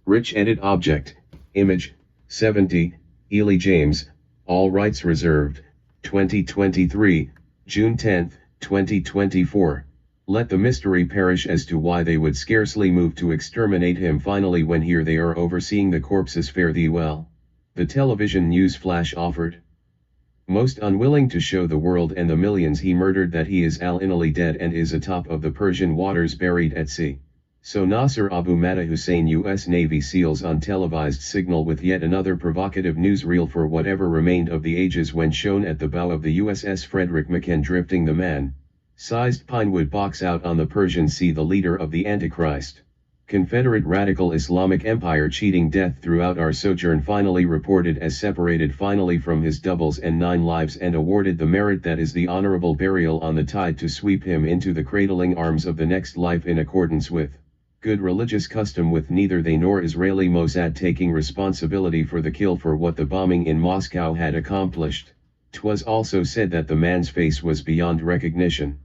Rich Edit Object, Image, 70, Ely James, all rights reserved, 2023, June 10, 2024. Let the mystery perish as to why they would scarcely move to exterminate him finally when here they are overseeing the corpses. Fare thee well. The television news flash offered. Most unwilling to show the world and the millions he murdered that he is al-inally dead and is atop of the Persian waters buried at sea. So Nasser Abu Matta Hussein U.S. Navy SEALs on televised signal with yet another provocative newsreel for whatever remained of the ages when shown at the bow of the USS Frederick McKen drifting the man-sized Pinewood box out on the Persian Sea, the leader of the Antichrist Confederate Radical Islamic Empire cheating death throughout our sojourn, finally reported as separated finally from his doubles and 9 lives and awarded the merit that is the honorable burial on the tide to sweep him into the cradling arms of the next life in accordance with good religious custom, with neither they nor Israeli Mossad taking responsibility for the kill for what the bombing in Moscow had accomplished. 'Twas also said that the man's face was beyond recognition.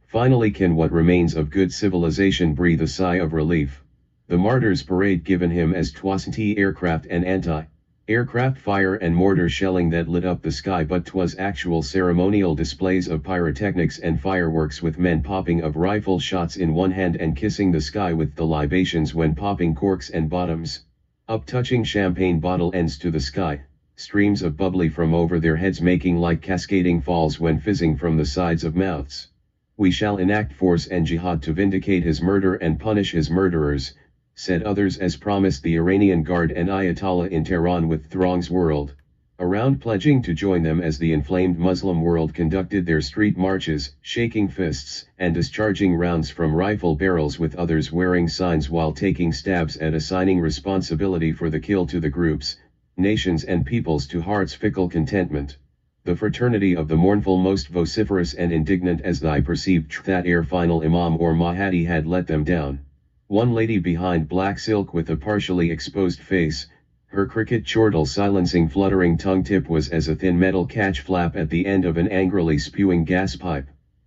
Finally can what remains of good civilization breathe a sigh of relief. The martyrs parade given him as 'twas aircraft and anti-aircraft fire and mortar shelling that lit up the sky, but 'twas actual ceremonial displays of pyrotechnics and fireworks, with men popping of rifle shots in one hand and kissing the sky with the libations when popping corks and bottoms up, touching champagne bottle ends to the sky, streams of bubbly from over their heads making like cascading falls when fizzing from the sides of mouths. We shall enact force and jihad to vindicate his murder and punish his murderers, said others, as promised the Iranian Guard and Ayatollah in Tehran, with throngs whirled around pledging to join them as the inflamed Muslim world conducted their street marches, shaking fists and discharging rounds from rifle barrels, with others wearing signs while taking stabs at assigning responsibility for the kill to the groups, nations and peoples to heart's fickle contentment. The fraternity of the mournful, most vociferous and indignant as thy perceived that ere final Imam or Mahdi had let them down. One lady behind black silk with a partially exposed face, her cricket chortle silencing fluttering tongue tip was as a thin metal catch flap at the end of an angrily spewing gas pipe,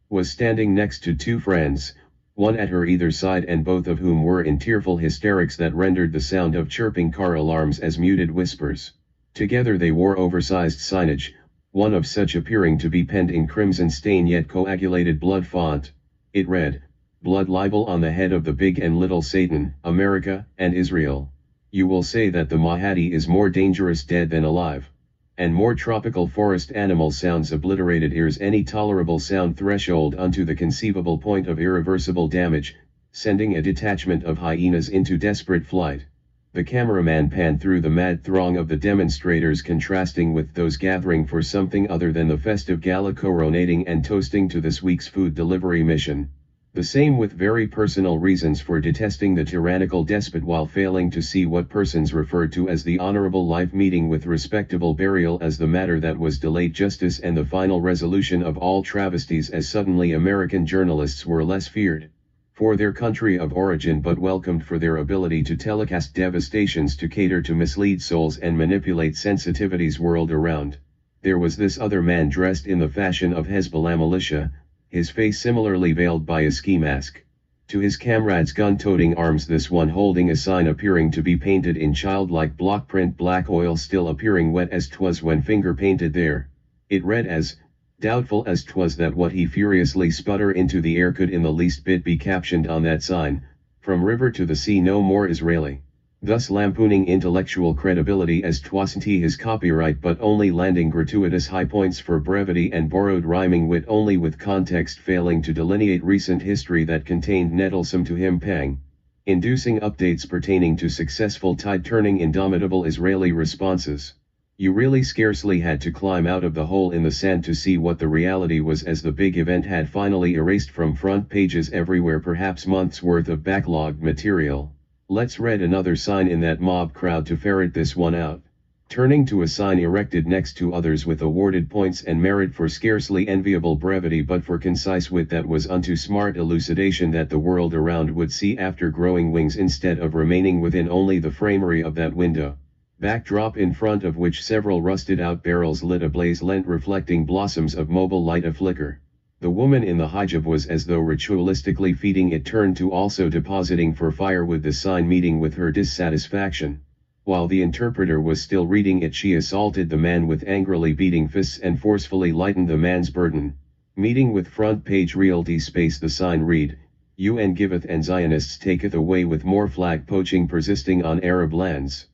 was standing next to 2 friends, one at her either side and both of whom were in tearful hysterics that rendered the sound of chirping car alarms as muted whispers. Together they wore oversized signage, one of such appearing to be penned in crimson stain yet coagulated blood font. It read, "Blood libel on the head of the big and little Satan, America and Israel. You will say that the Mahdi is more dangerous dead than alive. And more tropical forest animal sounds obliterated ears any tolerable sound threshold unto the conceivable point of irreversible damage, sending a detachment of hyenas into desperate flight." The cameraman panned through the mad throng of the demonstrators, contrasting with those gathering for something other than the festive gala coronating and toasting to this week's food delivery mission. The same with very personal reasons for detesting the tyrannical despot, while failing to see what persons referred to as the honorable life meeting with respectable burial as the matter that was delayed justice and the final resolution of all travesties, as suddenly American journalists were less feared for their country of origin but welcomed for their ability to telecast devastations, to cater to mislead souls and manipulate sensitivities world around. There was this other man dressed in the fashion of Hezbollah militia, his face similarly veiled by a ski mask. To his comrades' gun-toting arms, this one holding a sign appearing to be painted in childlike block print black oil, still appearing wet as 'twas when finger painted there. It read as, doubtful as 'twas that what he furiously sputter into the air could in the least bit be captioned on that sign, "From river to the sea no more Israeli," thus lampooning intellectual credibility as 'twasn't his copyright, but only landing gratuitous high points for brevity and borrowed rhyming wit only with context, failing to delineate recent history that contained nettlesome to him pang-inducing updates pertaining to successful tide-turning indomitable Israeli responses. You really scarcely had to climb out of the hole in the sand to see what the reality was, as the big event had finally erased from front pages everywhere perhaps months worth of backlogged material. Let's read another sign in that mob crowd to ferret this one out. Turning to a sign erected next to others with awarded points and merit for scarcely enviable brevity but for concise wit that was unto smart elucidation that the world around would see after growing wings instead of remaining within only the framery of that window. Backdrop in front of which several rusted out barrels lit a blaze lent reflecting blossoms of mobile light a flicker. The woman in the hijab was as though ritualistically feeding it, turned to also depositing for fire with the sign meeting with her dissatisfaction. While the interpreter was still reading it, she assaulted the man with angrily beating fists and forcefully lightened the man's burden. Meeting with front page realty space. The sign read, UN giveth and Zionists taketh away, with more flag poaching persisting on Arab lands.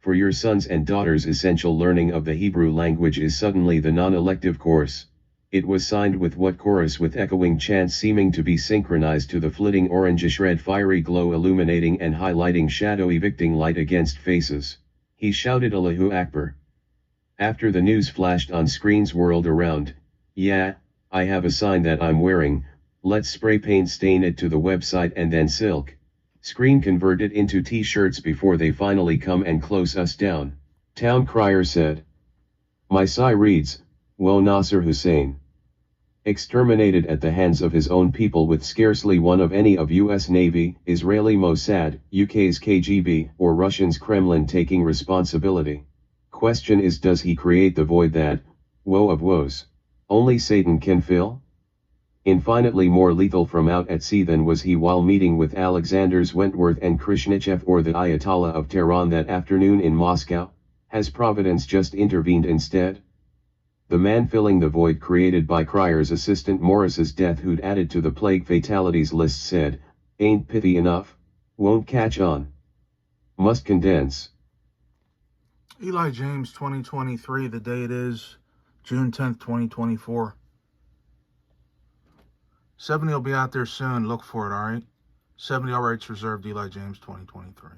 For your sons and daughters essential learning of the Hebrew language is suddenly the non-elective course. It was signed with what chorus with echoing chants seeming to be synchronized to the flitting orangish red fiery glow illuminating and highlighting shadow evicting light against faces. He shouted Allahu Akbar. After the news flashed on screens whirled around, yeah, I have a sign that I'm wearing, let's spray paint stain it to the website and then silk screen convert it into t-shirts before they finally come and close us down. Town crier said. My sigh reads, woe Nasser Hussein. Exterminated at the hands of his own people, with scarcely one of any of US Navy, Israeli Mossad, UK's KGB, or Russian's Kremlin taking responsibility. Question is, does he create the void that, woe of woes, only Satan can fill? Infinitely more lethal from out at sea than was he while meeting with Alexanders Wentworth and Khrushchev or the Ayatollah of Tehran that afternoon in Moscow. Has Providence just intervened instead? The man filling the void created by Crier's assistant Morris's death, who'd added to the plague fatalities list, said, ain't pithy enough, won't catch on. Must condense. Eli James 2023, the day it is, June 10th, 2024. 70 will be out there soon. Look for it, all right? 70 all rights reserved, Eli James 2023.